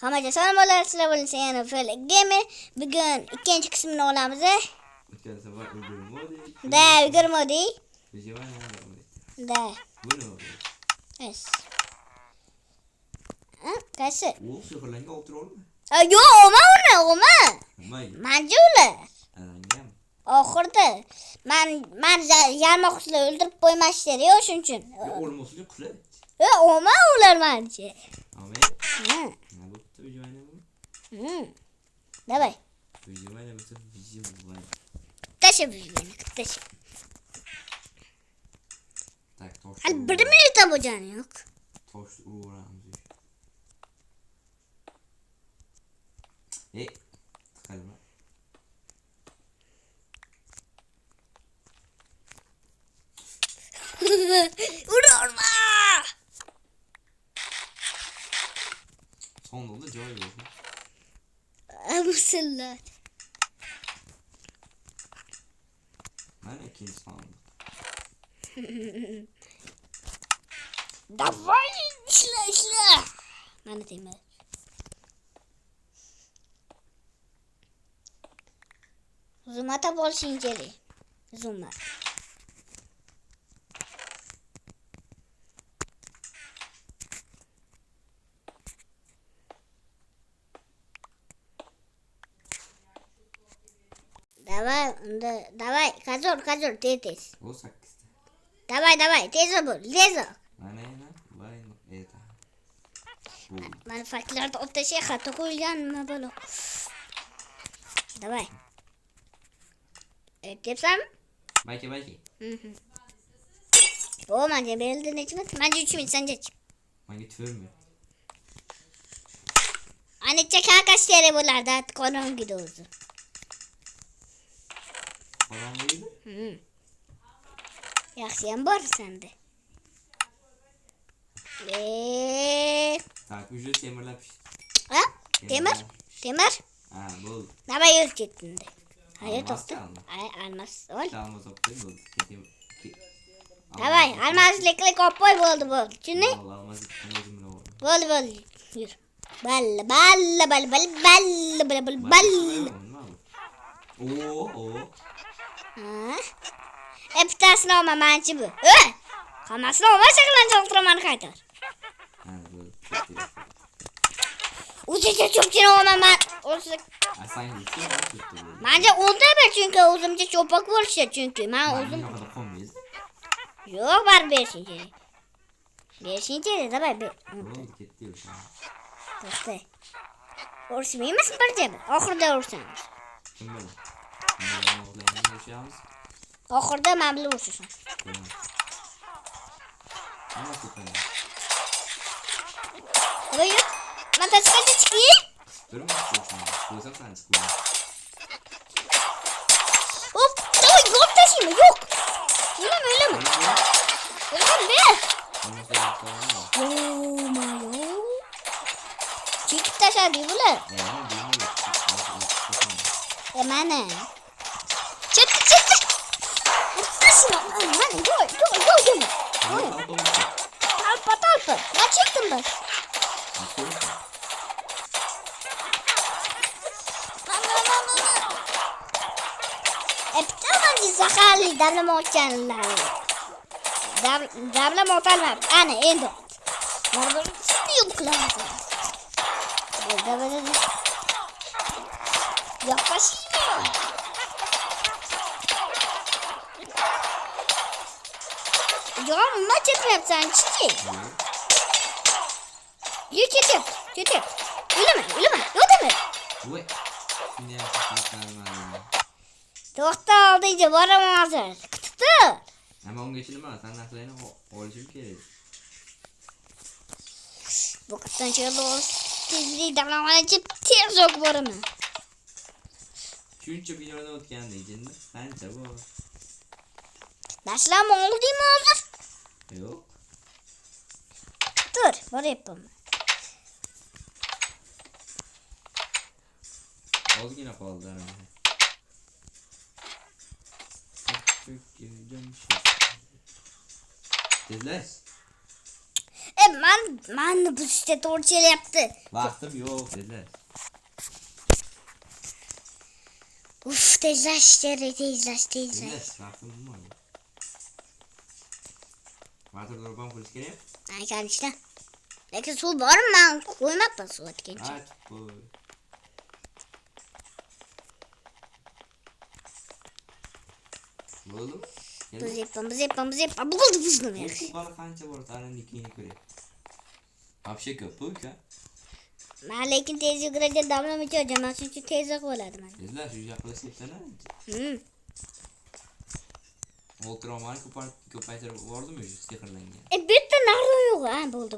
Hammaga salom olasizlar, bo'lsa yana Felix Gamer. Bugun ikkinchi qismini olamiz. O'tgan safar ulgurmadik. Da, ulgurmadik. Da. Buni. Es. Ha, qaysi? U sehrlanga olib tura olma. Yo'q, olma. Mayli. Manja ular. Alangam. Oxirda men yarmoqchilar o'ldirib qo'ymashdi, shuning uchun. O'lmoqchi qulay. Olma ular manja. Amen. Ha. Ne bu videoyna bu? Давай. Videoyna bu videoyna. Taşı videoyna, taşı. Tak toş. Hal bir minute bu can yok. Toş uğramız. Kalma. Urma! Sonunda da joy yok. Mısırlar. Ben ikinci sandım. Давай, işle. Ben de diyeyim. Zumata bol şinceli. Zuma. Давай, козор, тез. O sakızdı. Давай, тез ol. Bana ne? Vay это. Ben farklılarda ortaya hatta koyacağım böyle. Давай. Yapsam? Belki. O bence belirli necmet. Bence 3 min sence. Hangi tüyüm Anne çeka kaç yere buralarda konum gidiyoruz. Falan mıydı? Yaxşıyam var sende. Tak ücret temirler pişti. Ha? Temir? Ha bu. Ne yapıyorsun gittin de? Hayır Almaz dostum. kalma. Almaz. Ol. Çalma soktu bu. Давай, almazlıklı kopoy oldu bu. Şimdi? Almaz gittin özümle oldu. Bol. Yürü. Bal. Oo. Ha? Hep tersine olma mancı bu. Kamasına olma şakılan çalıştırmanı kaytar. Ha bu. Uzunca çok çine olma ben. Sen gitsin mi? Bence oldu be çünkü uzunca çopak var işte çünkü. Ben uzun. Ne kadar kombiyiz. Yok var 5. 5. de давай be. Oğlum gitti yok. Dostum. Orası mı yemezsin bence mi? Ahırda olursan. Kim böyle? Ne yaşayamız? Ahırda ben bile olursun. Ama tutmayın. Buyur. Ben taşıkacı çıkayım. Durma istiyorsun. Koysam sen çıkıyor. Hop. Tamam yok taşıyayım. Yok. Öyle mi? Öyle mi? Yo. Çekip taşar değil mi? Emane. Çıktı. Uçtasın. Aman gol. Talpa. Ben çektim ben. Tamam zakarlı damla moçanlar. Damla moçanlar. Ana endo. Marbar istiyor kulağım. Böyle. Yaklaşıyor. Ya maç yapayım sen çiçeği. Getir. Öyle mi? Yok değil mi? Uy. Şimdi yapacağım. Doktor aldı iyice varamaz. Kıtıktı. Ama onu geçelim ama sen naklayını olacak ki. Bu kıttan şöyle tizli davranmacı tez yok varamı. Çünkü bir orada otken diyeceğinde bence bu. Başlama oldu değil mi hazır? Yok. Dur, böyle yapalım. Az yine kaldı herhalde. Tezler. Manni buzishga to'g'ri kelyapti. Vaqtim yo'q dedilar. Uf, tezlash kerak, tezlash. Dedilar, vaqtim bo'lmadi. Vaqtim durban qilish kerak. Aytishda. Lekin suv bormi? Men qo'ymabman suv o'tgancha. Aç qo'y. Bo'ldi? Buzayapman. Bo'ldi buzdim ya. Bola qancha bor? Taninikini ko'ray. Вообще ko'p uka. Men lekin tez yuguradigan damlam uchun jamoa uchun tezroq bo'ladi men. Dedilar, shu yaqinlashibsan-a? O'ltiromani ko'paytirib yubordimi shu sehrlangan? Bitta narxi yo'q, ha, bo'ldi.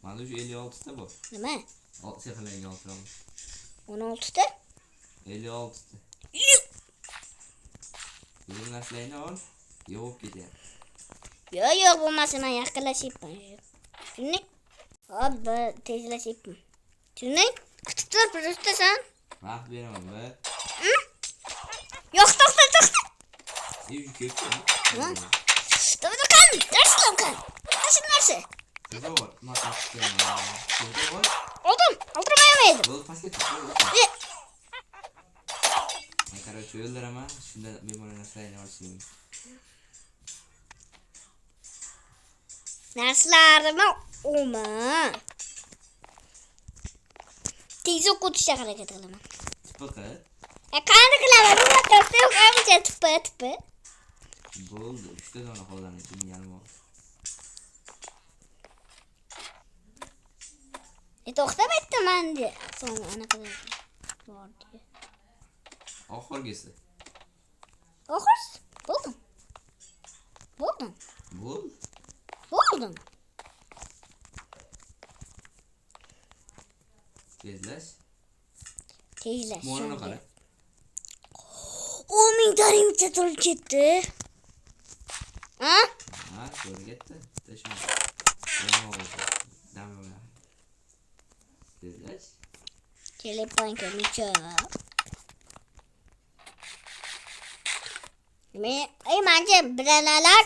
Mana shu 56 ta bor. Nima? Sehrlangan o'ltirom. 16 ta? 56 ta. Bu narsalarni ol, yo'q ketyapti. Yo'q, bo'lmasa men yaqinlashyapman. Shuni hop, tezlashyapman. Shuni kutib tur, prostasan. Vaqt beraman, ba. Yo'q, to'xta. Ey, ketdi. To'xta, darslan. Nasıl narsa? Sizda bor, maqsadga. Sizda bor. O'ldirmayman. Bo'ldi, pastga Короче, o'ldiraman. Shunda bemalol narsalarni olishim. Narsalarni olma. Tez o'qitishga harakat qilaman. Tipiqa. Qanday qilaman? Bu to'xta yo'q, amca tipi. Bo'ldi, 3 ta dona qolgan ekan, yarim bor. To'xtamayapti menda. So'ng anaqa bordi. Oxirgisi. Oxirgisi. Bo'ldim. Tezlash. Tezlash. Mo'rani qara. 10,000 tarimcha to'lib ketdi. Ha? Ha, to'g'ri ketdi. Tashma. Dam. Tezlash. Telefonga micha. Mence bananalar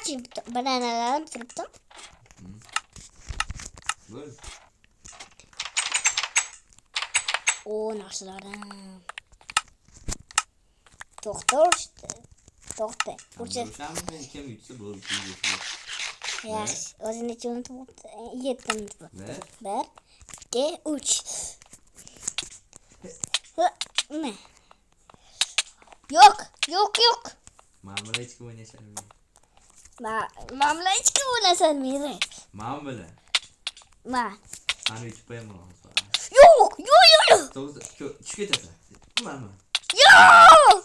turibdi. Bo'l. O narsalardan. To'xta. O'shamni kim yutsa bo'ldi. Yaxshi, o'zini uchun yetdim. 1, 2, 3. Ne? Yok. Mamla hech kim o'ynashalmaydi. Mamla hech kim o'ynasolmaydi. Mam bilan. Qani yutib qo'yaman hozir. Yo'q. To'g'ri, tushib ketasan. Mana. Yo'q.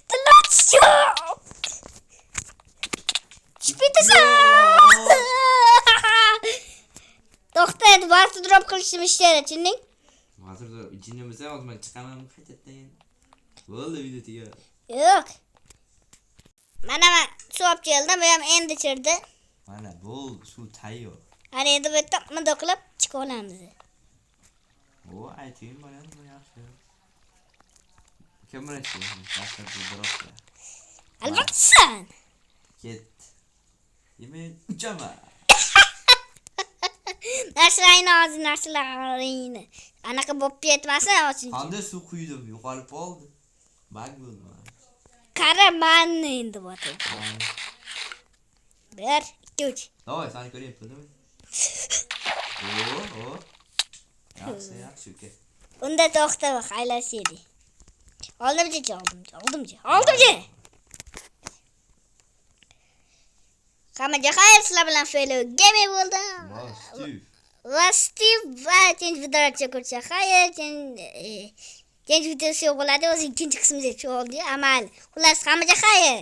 Tilach yo'q. Chipitasan. To'xta, vaqt drop qilishim kerak, tushunding? Hozir jinimizdan hozir chiqaman qaytadan. Bo'ldi, video tuga. Yo'q. Mana suv olib keldim, bu ham endi chirdi. Mana bo'ldi, suv tayyor. Ana endi bu yerda bundoq qilib chiqib olamiz. O, ayting mana bu yaxshi. Kamera chiqdi, yaxshi drop. Albatta. Ket. Yemin uchaman. Narsalarini. Anaqa bo'lib ketmasa, oching. Qanday suv quydim, yo'qolib qoldi. Bag bo'ldi. Qara, men endi botib. 1, 2, 3. Davay, seni ko'ryapman. O. Yaxshi uka. Unda to'xta, xaylashedi. Oldimchi. Hammaga xayr, sizlar bilan Felo Game bo'ldi. Va Steve va change videolarga ko'rsa xayr, change videosi bo'ladi. O'zi ikkinchi qismida oldi amal. Xullas, hammaga xayr.